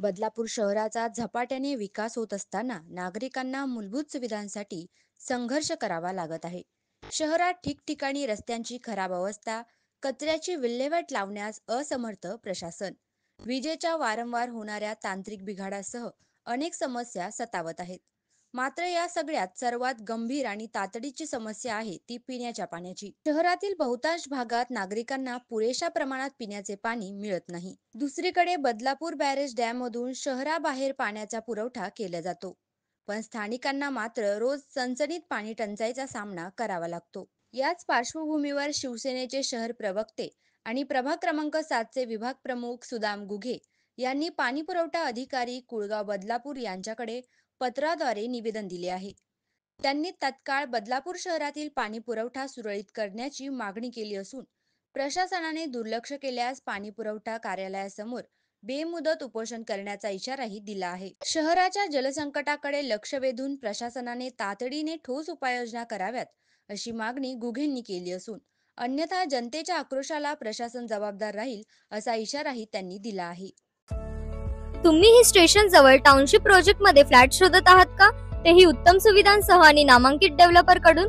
बदलापूर शहराचा झपाट्याने विकास होत असताना नागरिकांना मूलभूत सुविधांसाठी संघर्ष करावा लागत आहे. शहरात ठिकठिकाणी रस्त्यांची खराब अवस्था, कचऱ्याची विल्हेवाट लावण्यास असमर्थ प्रशासन, विजेच्या वारंवार होणाऱ्या तांत्रिक बिघाडासह अनेक समस्या सतावत आहेत. मात्र या सगळ्यात सर्वात गंभीर आणि तातडीची समस्या आहे ती पिण्याच्या पाण्याची. शहरातील बहुतांश भागात नागरिकांना पुरेशा प्रमाणात पिण्याचे पाणी मिळत नाही. दुसरीकडे बदलापूर बॅरेज डॅममधून शहराबाहेर पाण्याचा पुरवठा केला जातो, पण स्थानिकांना मात्र रोज चणचणीत पाणी टंचाईचा सामना करावा लागतो. याच पार्श्वभूमीवर शिवसेनेचे शहर प्रवक्ते आणि प्रभाग क्रमांक 7चे विभाग प्रमुख सुदाम गुघे यांनी पाणीपुरवठा अधिकारी कुळगाव बदलापूर यांच्याकडे पत्राद्वारे निवेदन दिले आहे. त्यांनी तत्काळ बदलापूर शहरातील पाणी पुरवठा सुरळीत करण्याची मागणी केली असून प्रशासनाने दुर्लक्ष केल्यास पाणी पुरवठा कार्यालयासमोर बेमुदत उपोषण करण्याचा इशाराही दिला आहे. शहराच्या जलसंकटाकडे लक्ष वेधून प्रशासनाने तातडीने ठोस उपाययोजना कराव्यात अशी मागणी गुघेंनी केली असून अन्यथा जनतेच्या आक्रोशाला प्रशासन जबाबदार राहील असा इशाराही त्यांनी दिला आहे. तुम्ही ही स्टेशन जवळ टाउनशिप प्रोजेक्ट मध्ये फ्लॅट शोधत आहात का? तेही उत्तम सुविधांसह आणि नामांकित डेव्हलपर कडून.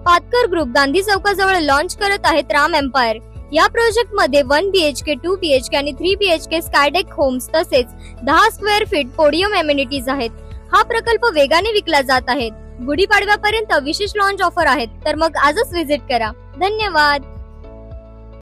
पातकर ग्रुप गांधी चौकाजवळ लॉन्च करत आहेत राम एम्पायर. या प्रोजेक्ट मध्ये 1 BHK, 2 BHK आणि 3 BHK स्कायडेक होम्स तसेच 10 स्क्वेअर फीट पोडियम एमिनिटीज आहेत. हा प्रकल्प वेगाने विकला जात आहे. गुढीपाडव्यापर्यंत विशेष लॉन्च ऑफर आहेत. तर मग आजच व्हिजिट करा. धन्यवाद.